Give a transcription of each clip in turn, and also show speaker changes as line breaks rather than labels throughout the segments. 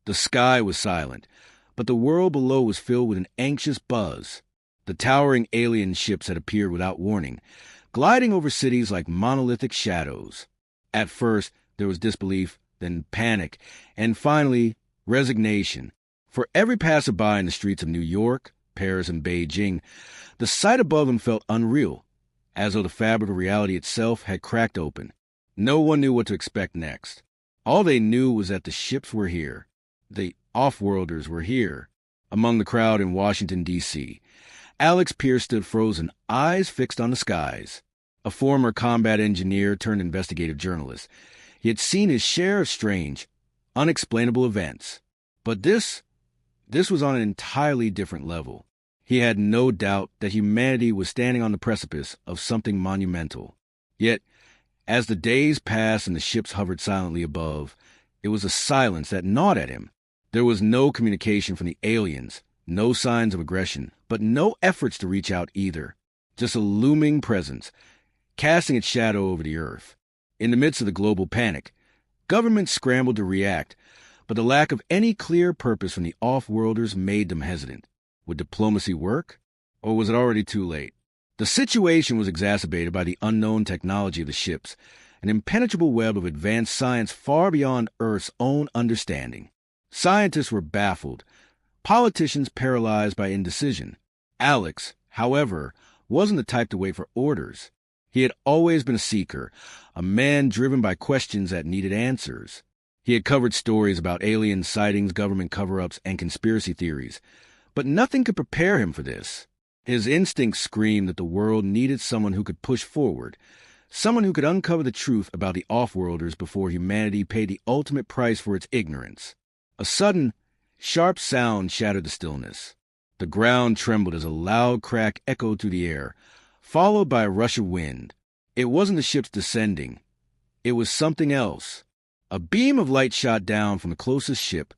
The sky was silent, but the world below was filled with an anxious buzz. The towering alien ships had appeared without warning, gliding over cities like monolithic shadows. At first, there was disbelief, then panic, and finally, resignation. For every passerby in the streets of New York, Paris, and Beijing, the sight above them felt unreal, as though the fabric of reality itself had cracked open. No one knew what to expect next. All they knew was that the ships were here. The Offworlders were here. Among the crowd in Washington, D.C., Alex Pierce stood frozen, eyes fixed on the skies. A former combat engineer turned investigative journalist, he had seen his share of strange, unexplainable events. But this was on an entirely different level. He had no doubt that humanity was standing on the precipice of something monumental. Yet, as the days passed and the ships hovered silently above, it was a silence that gnawed at him. There was no communication from the aliens, no signs of aggression, but no efforts to reach out either. Just a looming presence, casting its shadow over the earth. In the midst of the global panic, governments scrambled to react, but the lack of any clear purpose from the Offworlders made them hesitant. Would diplomacy work? Or was it already too late? The situation was exacerbated by the unknown technology of the ships, an impenetrable web of advanced science far beyond Earth's own understanding. Scientists were baffled, politicians paralyzed by indecision. Alex, however, wasn't the type to wait for orders. He had always been a seeker, a man driven by questions that needed answers. He had covered stories about alien sightings, government cover-ups, and conspiracy theories, but nothing could prepare him for this. His instincts screamed that the world needed someone who could push forward, someone who could uncover the truth about the Offworlders before humanity paid the ultimate price for its ignorance. A sudden, sharp sound shattered the stillness. The ground trembled as a loud crack echoed through the air, followed by a rush of wind. It wasn't the ships descending. It was something else. A beam of light shot down from the closest ship,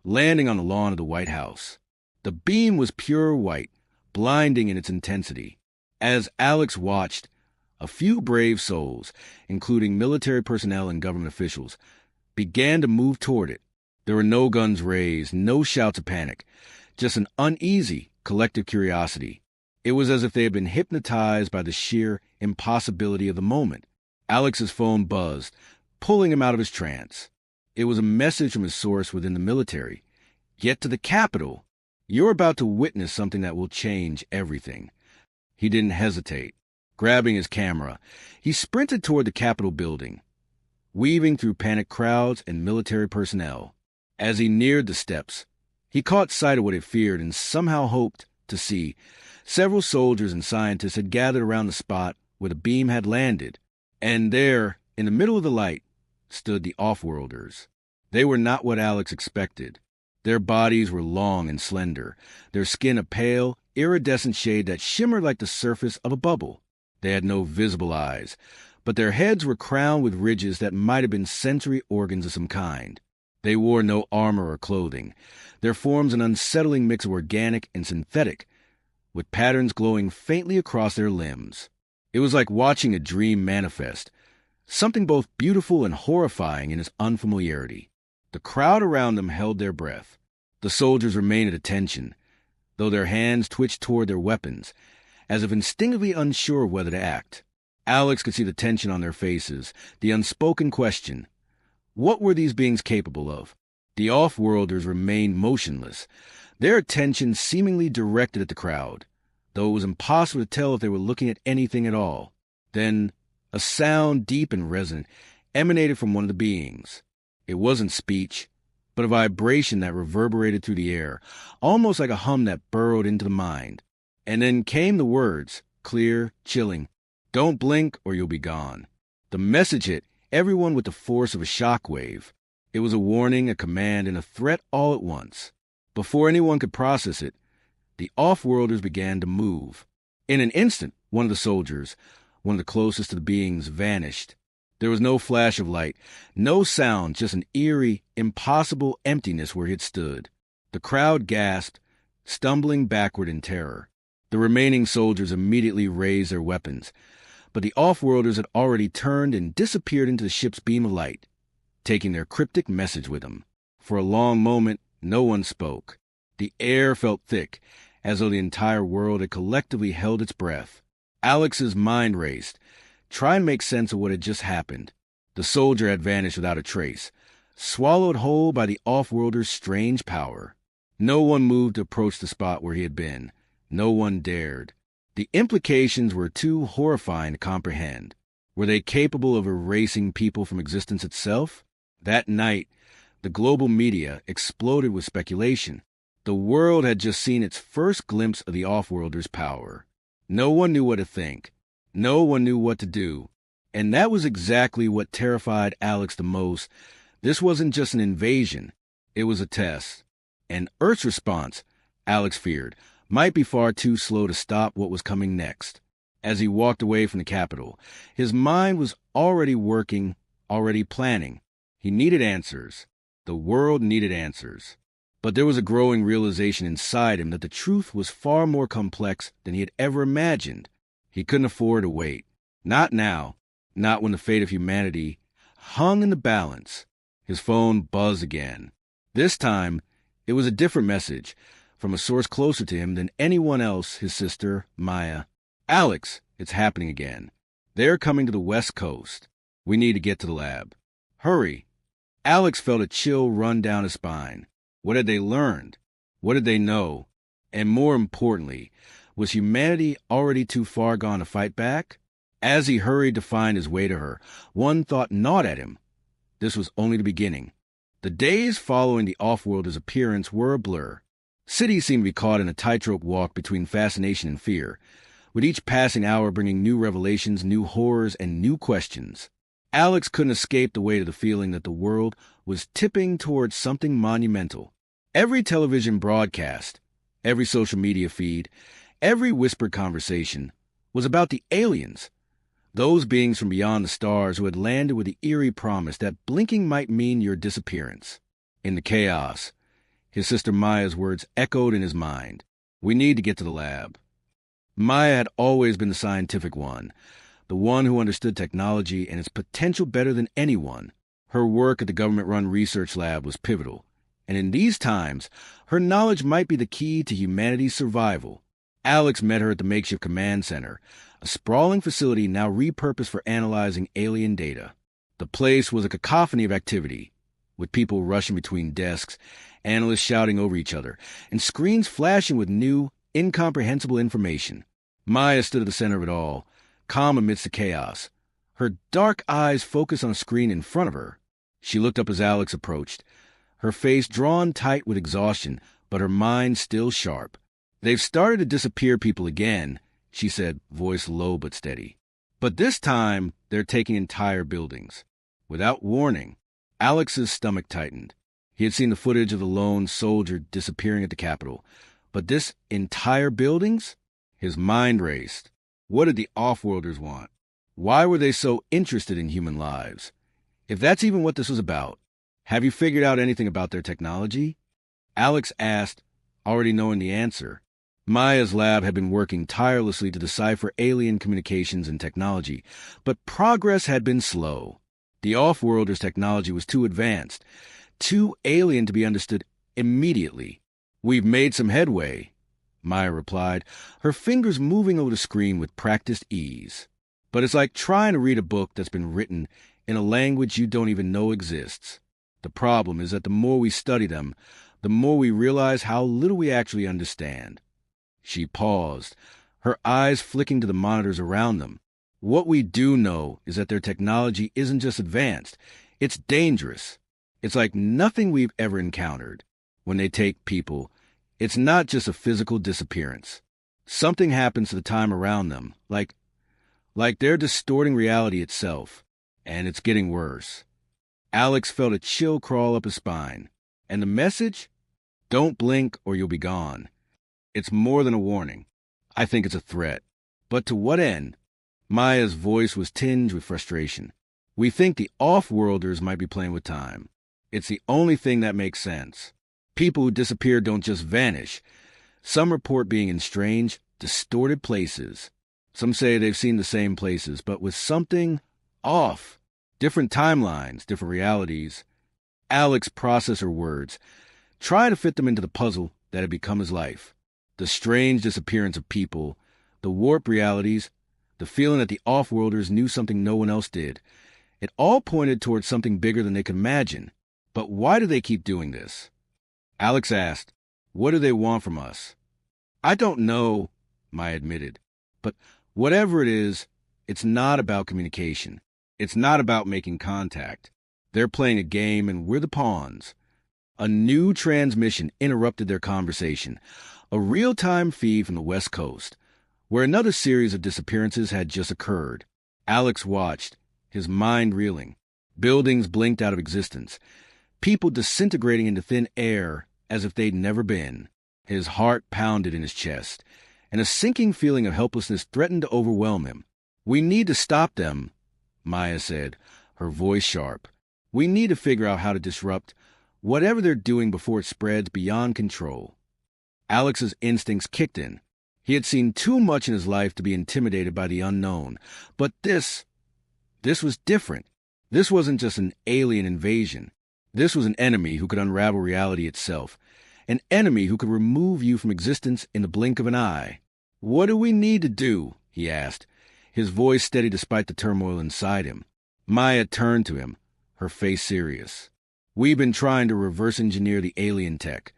landing on the lawn of the White House. The beam was pure white, blinding in its intensity. As Alex watched, a few brave souls, including military personnel and government officials, began to move toward it. There were no guns raised, no shouts of panic, just an uneasy, collective curiosity. It was as if they had been hypnotized by the sheer impossibility of the moment. Alex's phone buzzed, pulling him out of his trance. It was a message from his source within the military. Get to the Capitol. You're about to witness something that will change everything. He didn't hesitate. Grabbing his camera, he sprinted toward the Capitol building, weaving through panicked crowds and military personnel. As he neared the steps, he caught sight of what he feared and somehow hoped to see. Several soldiers and scientists had gathered around the spot where the beam had landed, and there, in the middle of the light, stood the Offworlders. They were not what Alex expected. Their bodies were long and slender, their skin a pale, iridescent shade that shimmered like the surface of a bubble. They had no visible eyes, but their heads were crowned with ridges that might have been sensory organs of some kind. They wore no armor or clothing, their forms an unsettling mix of organic and synthetic, with patterns glowing faintly across their limbs. It was like watching a dream manifest, something both beautiful and horrifying in its unfamiliarity. The crowd around them held their breath. The soldiers remained at attention, though their hands twitched toward their weapons, as if instinctively unsure of whether to act. Alex could see the tension on their faces, the unspoken question. What were these beings capable of? The Offworlders remained motionless, their attention seemingly directed at the crowd, though it was impossible to tell if they were looking at anything at all. Then, a sound deep and resonant emanated from one of the beings. It wasn't speech, but a vibration that reverberated through the air, almost like a hum that burrowed into the mind. And then came the words, clear, chilling, "Don't blink or you'll be gone." The message hit everyone with the force of a shockwave. It was a warning, a command, and a threat all at once. Before anyone could process it, the Offworlders began to move. In an instant, one of the soldiers, one of the closest to the beings, vanished. There was no flash of light, no sound, just an eerie, impossible emptiness where he had stood. The crowd gasped, stumbling backward in terror. The remaining soldiers immediately raised their weapons, but the Offworlders had already turned and disappeared into the ship's beam of light, taking their cryptic message with them. For a long moment, no one spoke. The air felt thick, as though the entire world had collectively held its breath. Alex's mind raced, trying to make sense of what had just happened. The soldier had vanished without a trace, swallowed whole by the Offworlders' strange power. No one moved to approach the spot where he had been. No one dared. The implications were too horrifying to comprehend. Were they capable of erasing people from existence itself? That night, the global media exploded with speculation. The world had just seen its first glimpse of the Offworlders' power. No one knew what to think. No one knew what to do. And that was exactly what terrified Alex the most. This wasn't just an invasion. It was a test. And Earth's response, Alex feared, might be far too slow to stop what was coming next. As he walked away from the capital, his mind was already working, already planning. He needed answers. The world needed answers. But there was a growing realization inside him that the truth was far more complex than he had ever imagined. He couldn't afford to wait. Not now. Not when the fate of humanity hung in the balance. His phone buzzed again. This time, it was a different message, from a source closer to him than anyone else, his sister, Maya. Alex, it's happening again. They're coming to the West Coast. We need to get to the lab. Hurry. Alex felt a chill run down his spine. What had they learned? What did they know? And more importantly, was humanity already too far gone to fight back? As he hurried to find his way to her, one thought gnawed at him. This was only the beginning. The days following the Offworlders' appearance were a blur. Cities seemed to be caught in a tightrope walk between fascination and fear, with each passing hour bringing new revelations, new horrors, and new questions. Alex couldn't escape the weight of the feeling that the world was tipping towards something monumental. Every television broadcast, every social media feed, every whispered conversation was about the aliens, those beings from beyond the stars who had landed with the eerie promise that blinking might mean your disappearance. In the chaos, his sister Maya's words echoed in his mind. We need to get to the lab. Maya had always been the scientific one, the one who understood technology and its potential better than anyone. Her work at the government-run research lab was pivotal, and in these times, her knowledge might be the key to humanity's survival. Alex met her at the makeshift command center, a sprawling facility now repurposed for analyzing alien data. The place was a cacophony of activity, with people rushing between desks, analysts shouting over each other, and screens flashing with new, incomprehensible information. Maya stood at the center of it all, calm amidst the chaos. Her dark eyes focused on a screen in front of her. She looked up as Alex approached, her face drawn tight with exhaustion, but her mind still sharp. They've started to disappear people again, she said, voice low but steady. But this time, they're taking entire buildings. Without warning, Alex's stomach tightened. He had seen the footage of the lone soldier disappearing at the Capitol. But this entire buildings? His mind raced. What did the Offworlders want? Why were they so interested in human lives? If that's even what this was about, have you figured out anything about their technology? Alex asked, already knowing the answer. Maya's lab had been working tirelessly to decipher alien communications and technology, but progress had been slow. The Offworlders' technology was too advanced, too alien to be understood immediately. We've made some headway, Maya replied, her fingers moving over the screen with practiced ease. But it's like trying to read a book that's been written in a language you don't even know exists. The problem is that the more we study them, the more we realize how little we actually understand. She paused, her eyes flicking to the monitors around them. What we do know is that their technology isn't just advanced, it's dangerous. It's like nothing we've ever encountered. When they take people, it's not just a physical disappearance. Something happens to the time around them, like they're distorting reality itself, and it's getting worse. Alex felt a chill crawl up his spine. And the message? Don't blink or you'll be gone. It's more than a warning. I think it's a threat. But to what end? Maya's voice was tinged with frustration. We think the Offworlders might be playing with time. It's the only thing that makes sense. People who disappear don't just vanish. Some report being in strange, distorted places. Some say they've seen the same places, but with something off. Different timelines, different realities. Alex processed her words, trying to fit them into the puzzle that had become his life. The strange disappearance of people, the warped realities, the feeling that the Offworlders knew something no one else did. It all pointed towards something bigger than they could imagine. But why do they keep doing this? Alex asked, "What do they want from us?" "I don't know," Maya admitted. "But whatever it is, it's not about communication. It's not about making contact. They're playing a game and we're the pawns." A new transmission interrupted their conversation, a real-time feed from the West Coast, where another series of disappearances had just occurred. Alex watched, his mind reeling. Buildings blinked out of existence, people disintegrating into thin air as if they'd never been. His heart pounded in his chest, and a sinking feeling of helplessness threatened to overwhelm him. "We need to stop them," Maya said, her voice sharp. "We need to figure out how to disrupt whatever they're doing before it spreads beyond control." Alex's instincts kicked in. He had seen too much in his life to be intimidated by the unknown. But this was different. This wasn't just an alien invasion. This was an enemy who could unravel reality itself. An enemy who could remove you from existence in the blink of an eye. "What do we need to do?" he asked, his voice steady despite the turmoil inside him. Maya turned to him, her face serious. "We've been trying to reverse engineer the alien tech,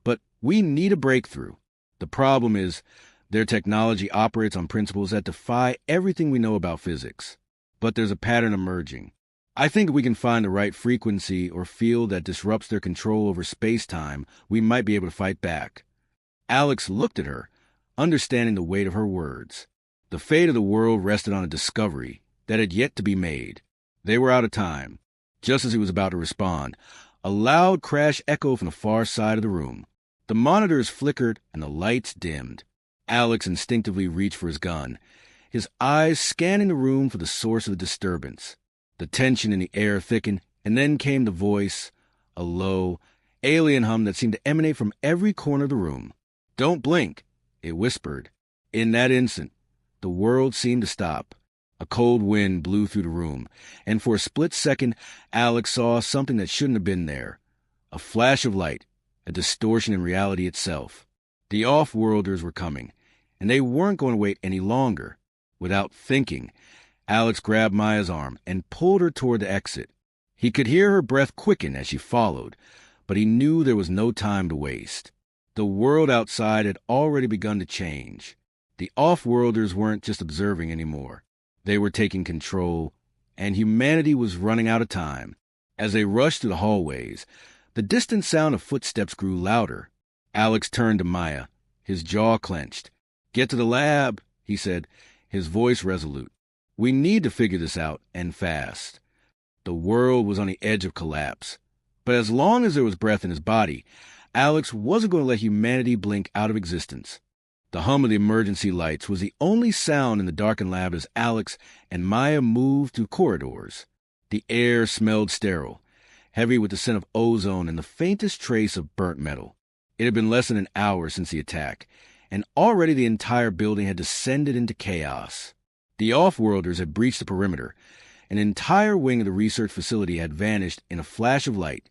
but we need a breakthrough. The problem is, their technology operates on principles that defy everything we know about physics. But there's a pattern emerging. I think if we can find the right frequency or field that disrupts their control over space-time, we might be able to fight back." Alex looked at her, understanding the weight of her words. The fate of the world rested on a discovery that had yet to be made. They were out of time. Just as he was about to respond, a loud crash echoed from the far side of the room. The monitors flickered and the lights dimmed. Alex instinctively reached for his gun, his eyes scanning the room for the source of the disturbance. The tension in the air thickened, and then came the voice, a low, alien hum that seemed to emanate from every corner of the room. "Don't blink," it whispered. In that instant, the world seemed to stop. A cold wind blew through the room, and for a split second, Alex saw something that shouldn't have been there. A flash of light, a distortion in reality itself. The Offworlders were coming, and they weren't going to wait any longer. Without thinking, Alex grabbed Maya's arm and pulled her toward the exit. He could hear her breath quicken as she followed, but he knew there was no time to waste. The world outside had already begun to change. The Offworlders weren't just observing anymore. They were taking control, and humanity was running out of time. As they rushed through the hallways, the distant sound of footsteps grew louder. Alex turned to Maya, his jaw clenched. "Get to the lab," he said, his voice resolute. "We need to figure this out, and fast." The world was on the edge of collapse. But as long as there was breath in his body, Alex wasn't going to let humanity blink out of existence. The hum of the emergency lights was the only sound in the darkened lab as Alex and Maya moved through corridors. The air smelled sterile, heavy with the scent of ozone and the faintest trace of burnt metal. It had been less than an hour since the attack, and already the entire building had descended into chaos. The Offworlders had breached the perimeter. An entire wing of the research facility had vanished in a flash of light,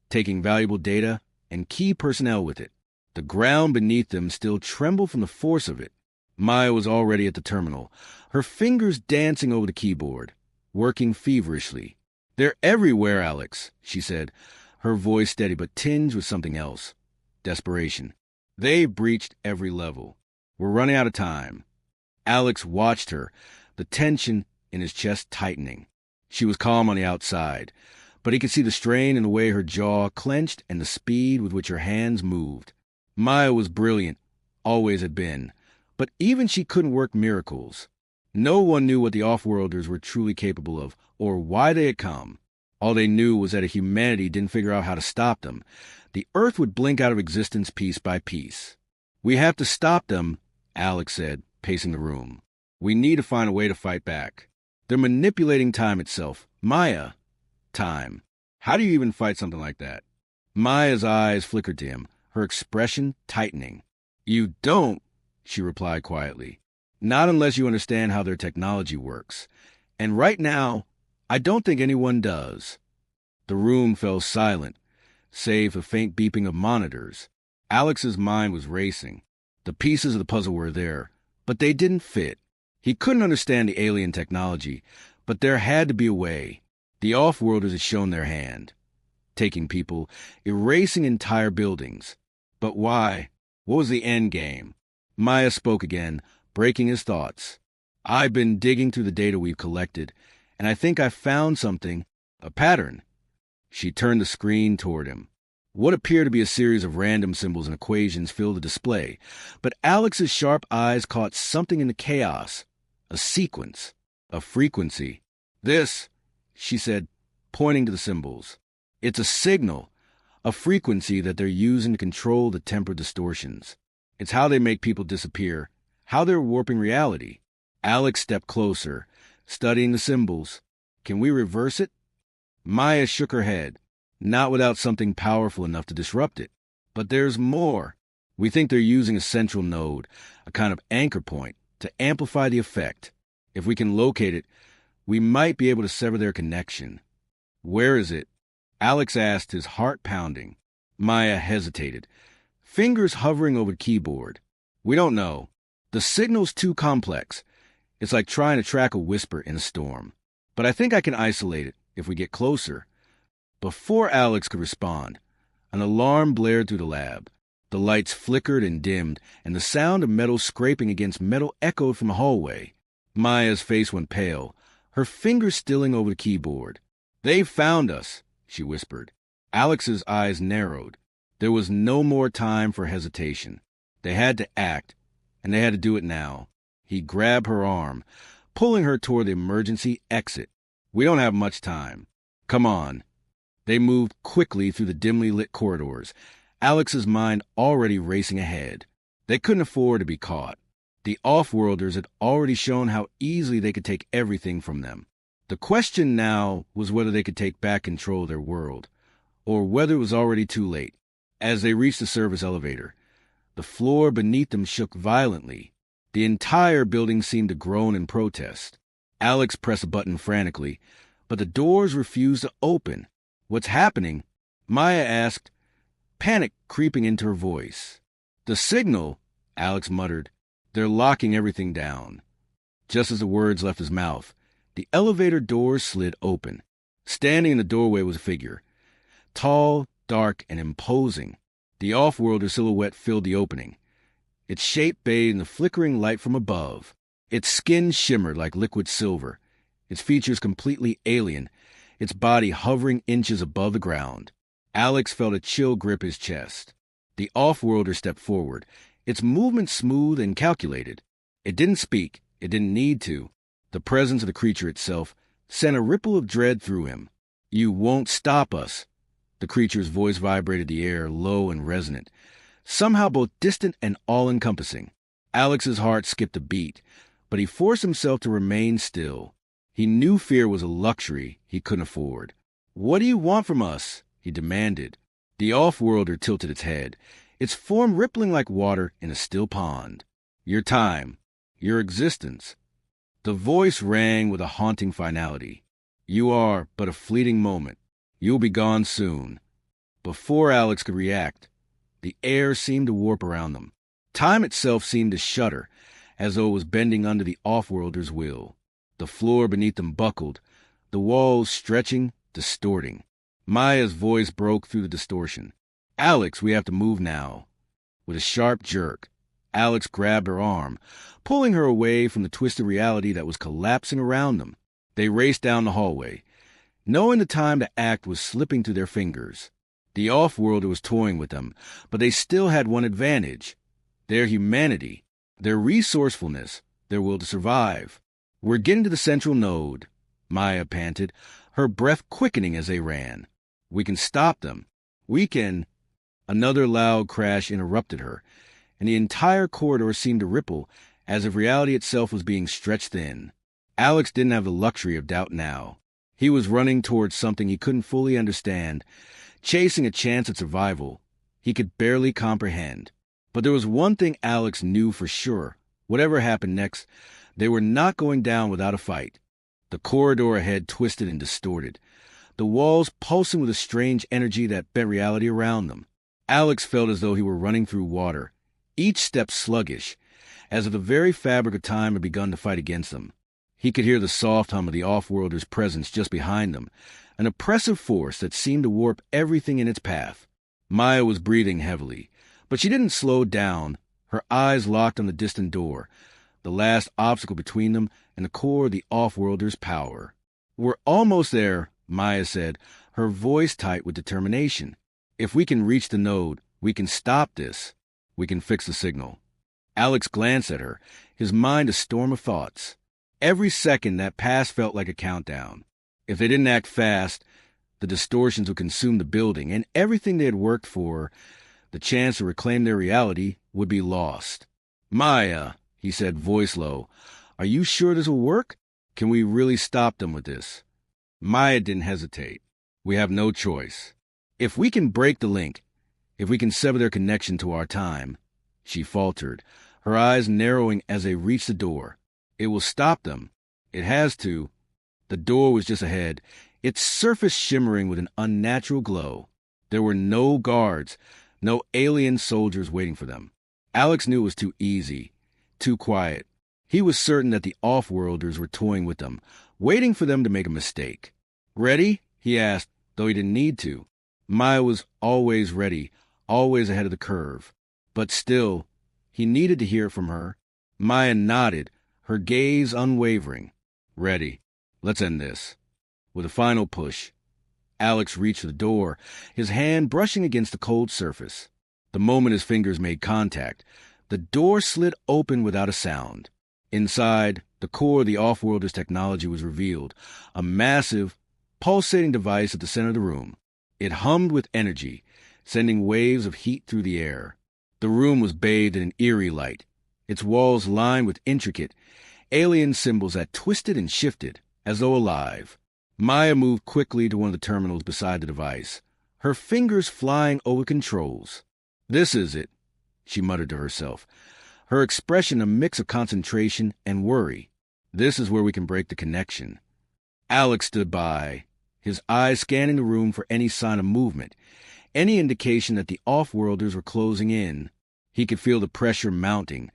taking valuable data and key personnel with it. The ground beneath them still trembled from the force of it. Maya was already at the terminal, her fingers dancing over the keyboard, working feverishly. "They're everywhere, Alex," she said, her voice steady but tinged with something else. Desperation. "They've breached every level. We're running out of time." Alex watched her, the tension in his chest tightening. She was calm on the outside, but he could see the strain in the way her jaw clenched and the speed with which her hands moved. Maya was brilliant, always had been, but even she couldn't work miracles. No one knew what the Offworlders were truly capable of, or why they had come. All they knew was that if humanity didn't figure out how to stop them, the Earth would blink out of existence piece by piece. "We have to stop them," Alex said, pacing the room. "We need to find a way to fight back. They're manipulating time itself. Maya, time. How do you even fight something like that?" Maya's eyes flickered to him, her expression tightening. "You don't," she replied quietly. "Not unless you understand how their technology works. And right now, I don't think anyone does." The room fell silent, save for faint beeping of monitors. Alex's mind was racing. The pieces of the puzzle were there, but they didn't fit. He couldn't understand the alien technology, but there had to be a way. The Offworlders had shown their hand, taking people, erasing entire buildings. But why? What was the end game? Maya spoke again, breaking his thoughts. I've been digging through the data we've collected, and I think I found something, a pattern. She turned the screen toward him. What appeared to be a series of random symbols and equations filled the display, but Alex's sharp eyes caught something in the chaos. A sequence, a frequency. This, she said, pointing to the symbols. It's a signal, a frequency that they're using to control the temporal distortions. It's how they make people disappear, how they're warping reality. Alex stepped closer, studying the symbols. Can we reverse it? Maya shook her head. Not without something powerful enough to disrupt it. But there's more. We think they're using a central node, a kind of anchor point, to amplify the effect. If we can locate it, we might be able to sever their connection. Where is it? Alex asked, his heart pounding. Maya hesitated, fingers hovering over the keyboard. We don't know. The signal's too complex. It's like trying to track a whisper in a storm. But I think I can isolate it if we get closer. Before Alex could respond, an alarm blared through the lab. The lights flickered and dimmed, and the sound of metal scraping against metal echoed from the hallway. Maya's face went pale, her fingers stilling over the keyboard. They've found us, she whispered. Alex's eyes narrowed. There was no more time for hesitation. They had to act, and they had to do it now. He grabbed her arm, pulling her toward the emergency exit. We don't have much time. Come on. They moved quickly through the dimly lit corridors, Alex's mind already racing ahead. They couldn't afford to be caught. The Offworlders had already shown how easily they could take everything from them. The question now was whether they could take back control of their world, or whether it was already too late. As they reached the service elevator, the floor beneath them shook violently. The entire building seemed to groan in protest. Alex pressed a button frantically, but the doors refused to open. What's happening? Maya asked, panic creeping into her voice. The signal, Alex muttered. They're locking everything down. Just as the words left his mouth, the elevator doors slid open. Standing in the doorway was a figure, tall, dark, and imposing. The Offworlder silhouette filled the opening, its shape bathed in the flickering light from above. Its skin shimmered like liquid silver, its features completely alien, its body hovering inches above the ground. Alex felt a chill grip his chest. The Offworlder stepped forward, its movement smooth and calculated. It didn't speak, it didn't need to. The presence of the creature itself sent a ripple of dread through him. You won't stop us. The creature's voice vibrated the air, low and resonant, somehow both distant and all-encompassing. Alex's heart skipped a beat, but he forced himself to remain still. He knew fear was a luxury he couldn't afford. What do you want from us? He demanded. The Offworlder tilted its head, its form rippling like water in a still pond. Your time, your existence. The voice rang with a haunting finality. You are but a fleeting moment. You'll be gone soon. Before Alex could react, the air seemed to warp around them. Time itself seemed to shudder, as though it was bending under the Offworlder's will. The floor beneath them buckled, the walls stretching, distorting. Maya's voice broke through the distortion. Alex, we have to move now. With a sharp jerk, Alex grabbed her arm, pulling her away from the twisted reality that was collapsing around them. They raced down the hallway, knowing the time to act was slipping through their fingers. The Offworlder was toying with them, but they still had one advantage: their humanity, their resourcefulness, their will to survive. We're getting to the central node, Maya panted, her breath quickening as they ran. We can stop them. We can... Another loud crash interrupted her, and the entire corridor seemed to ripple as if reality itself was being stretched thin. Alex didn't have the luxury of doubt now. He was running towards something he couldn't fully understand, chasing a chance at survival he could barely comprehend. But there was one thing Alex knew for sure. Whatever happened next, they were not going down without a fight. The corridor ahead twisted and distorted. the walls pulsing with a strange energy that bent reality around them. Alex felt as though he were running through water, each step sluggish, as if the very fabric of time had begun to fight against them. He could hear the soft hum of the Offworlders' presence just behind them, an oppressive force that seemed to warp everything in its path. Maya was breathing heavily, but she didn't slow down, her eyes locked on the distant door, the last obstacle between them and the core of the Offworlders' power. "We're almost there," Maya said, her voice tight with determination. "If we can reach the node, we can stop this. We can fix the signal." Alex glanced at her, his mind a storm of thoughts. Every second that passed felt like a countdown. If they didn't act fast, the distortions would consume the building, and everything they had worked for, the chance to reclaim their reality, would be lost. "Maya," he said, voice low, "are you sure this will work? Can we really stop them with this?" Maya didn't hesitate. "We have no choice. If we can break the link, if we can sever their connection to our time," she faltered, her eyes narrowing as they reached the door. "It will stop them. It has to." The door was just ahead, its surface shimmering with an unnatural glow. There were no guards, no alien soldiers waiting for them. Alex knew it was too easy, too quiet. He was certain that the Offworlders were toying with them, waiting for them to make a mistake. "Ready?" he asked, though he didn't need to. Maya was always ready, always ahead of the curve. But still, he needed to hear from her. Maya nodded, her gaze unwavering. "Ready. Let's end this." With a final push, Alex reached for the door, his hand brushing against the cold surface. The moment his fingers made contact, the door slid open without a sound. Inside, the core of the Offworlders' technology was revealed, a massive, pulsating device at the center of the room. It hummed with energy, sending waves of heat through the air. The room was bathed in an eerie light, its walls lined with intricate, alien symbols that twisted and shifted, as though alive. Maya moved quickly to one of the terminals beside the device, her fingers flying over controls. "This is it," she muttered to herself, her expression a mix of concentration and worry. "This is where we can break the connection." Alex stood by, his eyes scanning the room for any sign of movement, any indication that the Offworlders were closing in. He could feel the pressure mounting,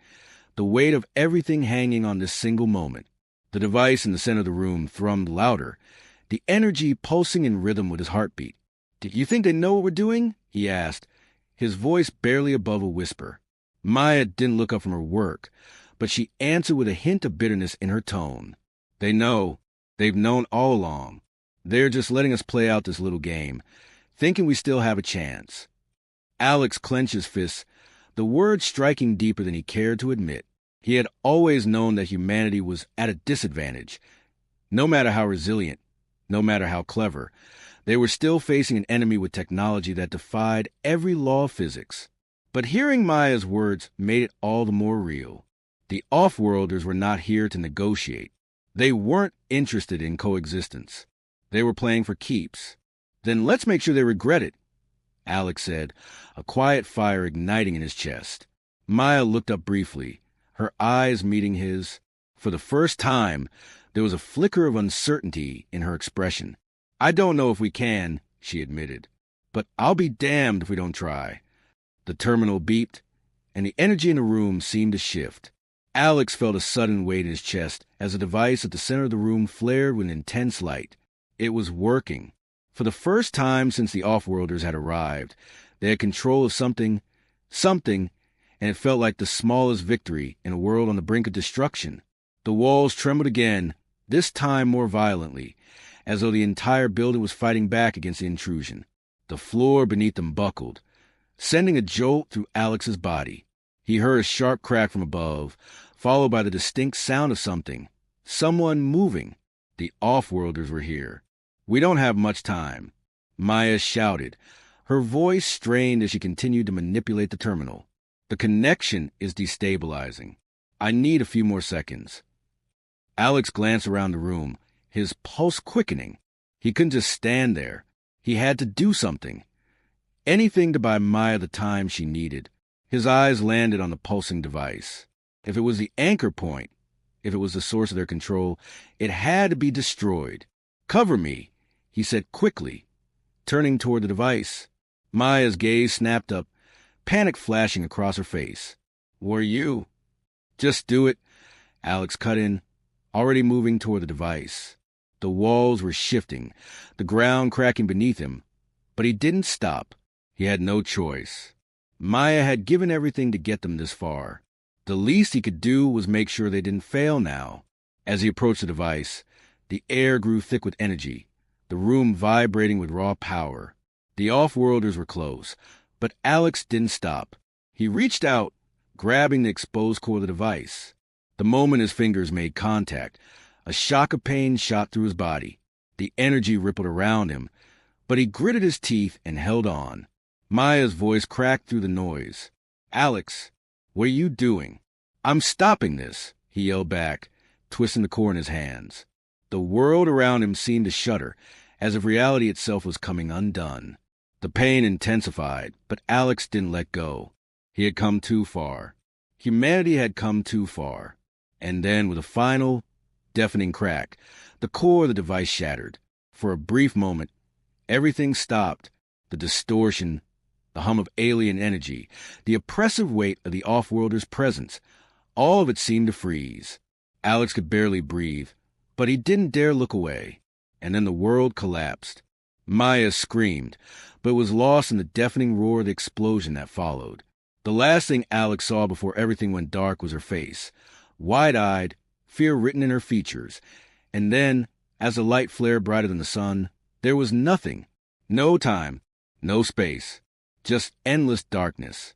the weight of everything hanging on this single moment. The device in the center of the room thrummed louder, the energy pulsing in rhythm with his heartbeat. "Do you think they know what we're doing?" he asked, his voice barely above a whisper. Maya didn't look up from her work, but she answered with a hint of bitterness in her tone. "They know. They've known all along. They're just letting us play out this little game, thinking we still have a chance." Alex clenched his fists, the words striking deeper than he cared to admit. He had always known that humanity was at a disadvantage. No matter how resilient, no matter how clever, they were still facing an enemy with technology that defied every law of physics. But hearing Maya's words made it all the more real. The Offworlders were not here to negotiate. They weren't interested in coexistence. They were playing for keeps. "Then let's make sure they regret it," Alex said, a quiet fire igniting in his chest. Maya looked up briefly, her eyes meeting his. For the first time, there was a flicker of uncertainty in her expression. "I don't know if we can," she admitted, "but I'll be damned if we don't try." The terminal beeped, and the energy in the room seemed to shift. Alex felt a sudden weight in his chest as the device at the center of the room flared with intense light. It was working. For the first time since the Offworlders had arrived, they had control of something, and it felt like the smallest victory in a world on the brink of destruction. The walls trembled again, this time more violently, as though the entire building was fighting back against the intrusion. The floor beneath them buckled, sending a jolt through Alex's body. He heard a sharp crack from above, followed by the distinct sound of someone moving. The Offworlders were here. "We don't have much time," Maya shouted, her voice strained as she continued to manipulate the terminal. "The connection is destabilizing. I need a few more seconds." Alex glanced around the room, his pulse quickening. He couldn't just stand there. He had to do something. Anything to buy Maya the time she needed. His eyes landed on the pulsing device. If it was the anchor point, if it was the source of their control, it had to be destroyed. "Cover me," he said quickly, turning toward the device. Maya's gaze snapped up, panic flashing across her face. "Were you?" "Just do it," Alex cut in, already moving toward the device. The walls were shifting, the ground cracking beneath him, but he didn't stop. He had no choice. Maya had given everything to get them this far. The least he could do was make sure they didn't fail now. As he approached the device, the air grew thick with energy, the room vibrating with raw power. The Offworlders were close, but Alex didn't stop. He reached out, grabbing the exposed core of the device. The moment his fingers made contact, a shock of pain shot through his body. The energy rippled around him, but he gritted his teeth and held on. Maya's voice cracked through the noise. "Alex, what are you doing?" "I'm stopping this," he yelled back, twisting the core in his hands. The world around him seemed to shudder, as if reality itself was coming undone. The pain intensified, but Alex didn't let go. He had come too far. Humanity had come too far. And then, with a final, deafening crack, the core of the device shattered. For a brief moment, everything stopped. The distortion, the hum of alien energy, the oppressive weight of the Offworlders' presence, all of it seemed to freeze. Alex could barely breathe, but he didn't dare look away. And then the world collapsed. Maya screamed, but was lost in the deafening roar of the explosion that followed. The last thing Alex saw before everything went dark was her face, wide-eyed, fear written in her features. And then, as the light flared brighter than the sun, there was nothing. No time, no space, just endless darkness.